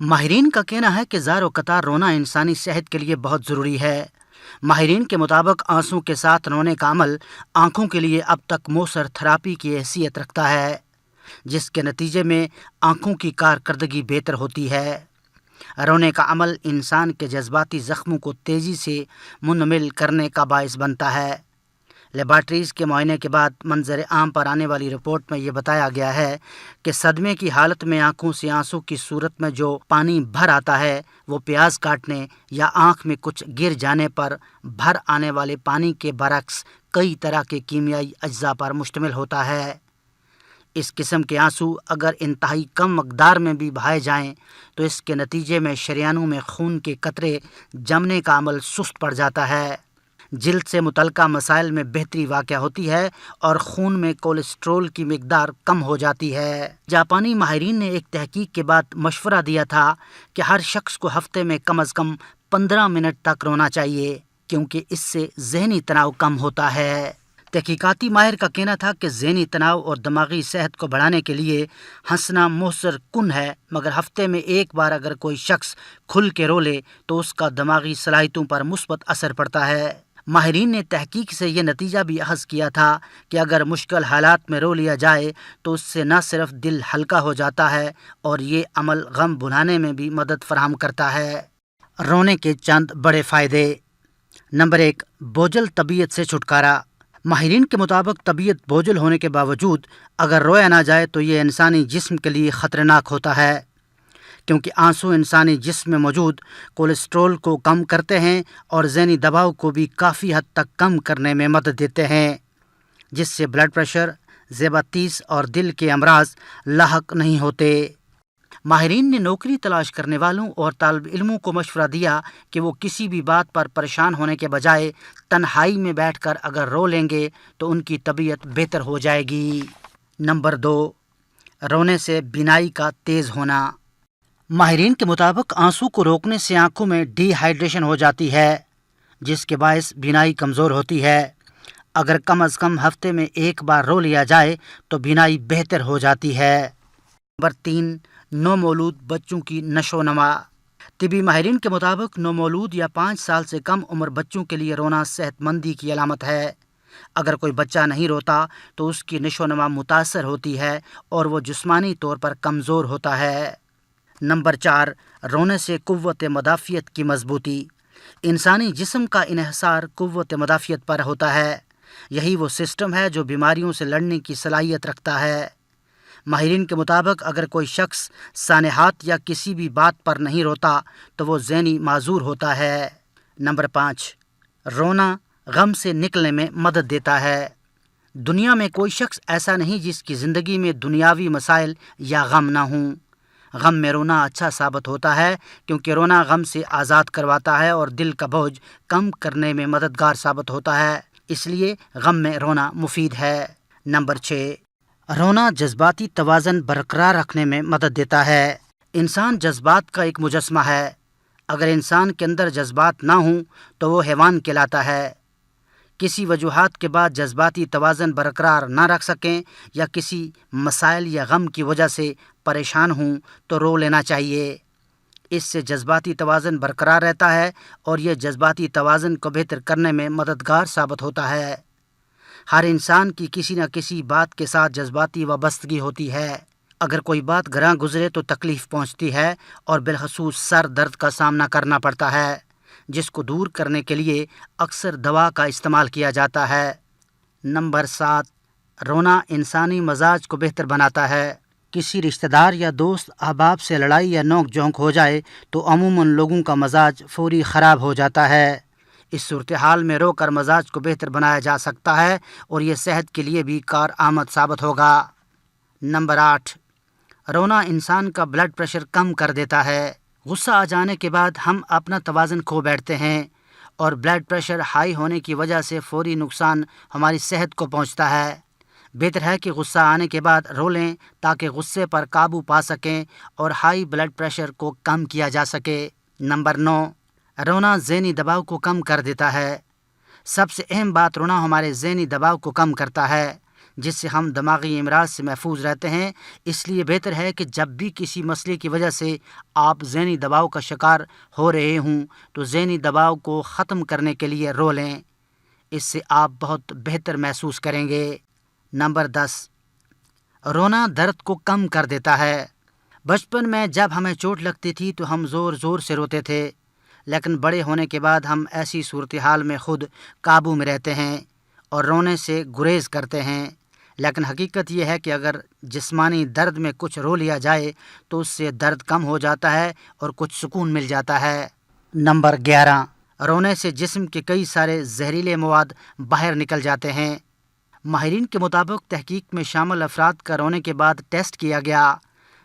ماہرین کا کہنا ہے کہ زار و قطار رونا انسانی صحت کے لیے بہت ضروری ہے۔ ماہرین کے مطابق آنسوں کے ساتھ رونے کا عمل آنکھوں کے لیے اب تک مؤثر تھراپی کی حیثیت رکھتا ہے، جس کے نتیجے میں آنکھوں کی کارکردگی بہتر ہوتی ہے۔ رونے کا عمل انسان کے جذباتی زخموں کو تیزی سے منمل کرنے کا باعث بنتا ہے۔ لیبارٹریز کے معائنے کے بعد منظر عام پر آنے والی رپورٹ میں یہ بتایا گیا ہے کہ صدمے کی حالت میں آنکھوں سے آنسو کی صورت میں جو پانی بھر آتا ہے وہ پیاز کاٹنے یا آنکھ میں کچھ گر جانے پر بھر آنے والے پانی کے برعکس کئی طرح کے کیمیائی اجزاء پر مشتمل ہوتا ہے۔ اس قسم کے آنسو اگر انتہائی کم مقدار میں بھی بہائے جائیں تو اس کے نتیجے میں شریانوں میں خون کے قطرے جمنے کا عمل سست پڑ جاتا ہے، جلد سے متعلقہ مسائل میں بہتری واقع ہوتی ہے اور خون میں کولیسٹرول کی مقدار کم ہو جاتی ہے۔ جاپانی ماہرین نے ایک تحقیق کے بعد مشورہ دیا تھا کہ ہر شخص کو ہفتے میں کم از کم 15 منٹ تک رونا چاہیے، کیونکہ اس سے ذہنی تناؤ کم ہوتا ہے۔ تحقیقاتی ماہر کا کہنا تھا کہ ذہنی تناؤ اور دماغی صحت کو بڑھانے کے لیے ہنسنا مؤثر کن ہے، مگر ہفتے میں ایک بار اگر کوئی شخص کھل کے رو لے تو اس کا دماغی صلاحیتوں پر مثبت اثر پڑتا ہے۔ ماہرین نے تحقیق سے یہ نتیجہ بھی اخذ کیا تھا کہ اگر مشکل حالات میں رو لیا جائے تو اس سے نہ صرف دل ہلکا ہو جاتا ہے اور یہ عمل غم بھلانے میں بھی مدد فراہم کرتا ہے۔ رونے کے چند بڑے فائدے۔ نمبر 1، بوجھل طبیعت سے چھٹکارا۔ ماہرین کے مطابق طبیعت بوجھل ہونے کے باوجود اگر رویا نہ جائے تو یہ انسانی جسم کے لیے خطرناک ہوتا ہے، کیونکہ آنسو انسانی جسم میں موجود کولیسٹرول کو کم کرتے ہیں اور ذہنی دباؤ کو بھی کافی حد تک کم کرنے میں مدد دیتے ہیں، جس سے بلڈ پریشر، ذیابیطس اور دل کے امراض لاحق نہیں ہوتے۔ ماہرین نے نوکری تلاش کرنے والوں اور طالب علموں کو مشورہ دیا کہ وہ کسی بھی بات پر پریشان ہونے کے بجائے تنہائی میں بیٹھ کر اگر رو لیں گے تو ان کی طبیعت بہتر ہو جائے گی۔ نمبر 2، رونے سے بینائی کا تیز ہونا۔ ماہرین کے مطابق آنسو کو روکنے سے آنکھوں میں ڈی ہائیڈریشن ہو جاتی ہے، جس کے باعث بینائی کمزور ہوتی ہے۔ اگر کم از کم ہفتے میں ایک بار رو لیا جائے تو بینائی بہتر ہو جاتی ہے۔ نمبر 3، نومولود بچوں کی نشو و نما۔ طبی ماہرین کے مطابق نومولود یا 5 سال سے کم عمر بچوں کے لیے رونا صحت مندی کی علامت ہے۔ اگر کوئی بچہ نہیں روتا تو اس کی نشو و نما متاثر ہوتی ہے اور وہ جسمانی طور پر کمزور ہوتا ہے۔ نمبر 4، رونے سے قوت مدافعت کی مضبوطی۔ انسانی جسم کا انحصار قوت مدافعت پر ہوتا ہے۔ یہی وہ سسٹم ہے جو بیماریوں سے لڑنے کی صلاحیت رکھتا ہے۔ ماہرین کے مطابق اگر کوئی شخص سانحات یا کسی بھی بات پر نہیں روتا تو وہ ذہنی معذور ہوتا ہے۔ نمبر 5، رونا غم سے نکلنے میں مدد دیتا ہے۔ دنیا میں کوئی شخص ایسا نہیں جس کی زندگی میں دنیاوی مسائل یا غم نہ ہوں۔ غم میں رونا اچھا ثابت ہوتا ہے کیونکہ رونا غم سے آزاد کرواتا ہے اور دل کا بوجھ کم کرنے میں مددگار ثابت ہوتا ہے، اس لیے غم میں رونا مفید ہے۔ نمبر 6، رونا جذباتی توازن برقرار رکھنے میں مدد دیتا ہے۔ انسان جذبات کا ایک مجسمہ ہے۔ اگر انسان کے اندر جذبات نہ ہوں تو وہ حیوان کہلاتا ہے۔ کسی وجوہات کے بعد جذباتی توازن برقرار نہ رکھ سکیں یا کسی مسائل یا غم کی وجہ سے پریشان ہوں تو رو لینا چاہیے۔ اس سے جذباتی توازن برقرار رہتا ہے اور یہ جذباتی توازن کو بہتر کرنے میں مددگار ثابت ہوتا ہے۔ ہر انسان کی کسی نہ کسی بات کے ساتھ جذباتی وابستگی ہوتی ہے۔ اگر کوئی بات گراں گزرے تو تکلیف پہنچتی ہے اور بالخصوص سر درد کا سامنا کرنا پڑتا ہے، جس کو دور کرنے کے لیے اکثر دوا کا استعمال کیا جاتا ہے۔ نمبر 7، رونا انسانی مزاج کو بہتر بناتا ہے۔ کسی رشتہ دار یا دوست احباب سے لڑائی یا نوک جھونک ہو جائے تو عموماً لوگوں کا مزاج فوری خراب ہو جاتا ہے۔ اس صورتحال میں رو کر مزاج کو بہتر بنایا جا سکتا ہے اور یہ صحت کے لیے بھی کارآمد ثابت ہوگا۔ نمبر 8، رونا انسان کا بلڈ پریشر کم کر دیتا ہے۔ غصہ آ جانے کے بعد ہم اپنا توازن کھو بیٹھتے ہیں اور بلڈ پریشر ہائی ہونے کی وجہ سے فوری نقصان ہماری صحت کو پہنچتا ہے۔ بہتر ہے کہ غصہ آنے کے بعد رو لیں تاکہ غصے پر قابو پا سکیں اور ہائی بلڈ پریشر کو کم کیا جا سکے۔ نمبر 9، رونا ذہنی دباؤ کو کم کر دیتا ہے۔ سب سے اہم بات، رونا ہمارے ذہنی دباؤ کو کم کرتا ہے۔ جس سے ہم دماغی امراض سے محفوظ رہتے ہیں۔ اس لیے بہتر ہے کہ جب بھی کسی مسئلے کی وجہ سے آپ ذہنی دباؤ کا شکار ہو رہے ہوں تو ذہنی دباؤ کو ختم کرنے کے لیے رو لیں۔ اس سے آپ بہت بہتر محسوس کریں گے۔ نمبر 10، رونا درد کو کم کر دیتا ہے۔ بچپن میں جب ہمیں چوٹ لگتی تھی تو ہم زور زور سے روتے تھے، لیکن بڑے ہونے کے بعد ہم ایسی صورتحال میں خود قابو میں رہتے ہیں اور رونے سے گریز کرتے ہیں۔ لیکن حقیقت یہ ہے کہ اگر جسمانی درد میں کچھ رو لیا جائے تو اس سے درد کم ہو جاتا ہے اور کچھ سکون مل جاتا ہے۔ نمبر 11، رونے سے جسم کے کئی سارے زہریلے مواد باہر نکل جاتے ہیں۔ ماہرین کے مطابق تحقیق میں شامل افراد کا رونے کے بعد ٹیسٹ کیا گیا،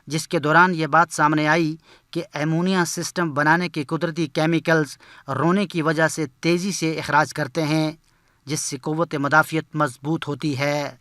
جس کے دوران یہ بات سامنے آئی کہ ایمونیا سسٹم بنانے کے قدرتی کیمیکلز رونے کی وجہ سے تیزی سے اخراج کرتے ہیں، جس سے قوت مدافعت مضبوط ہوتی ہے۔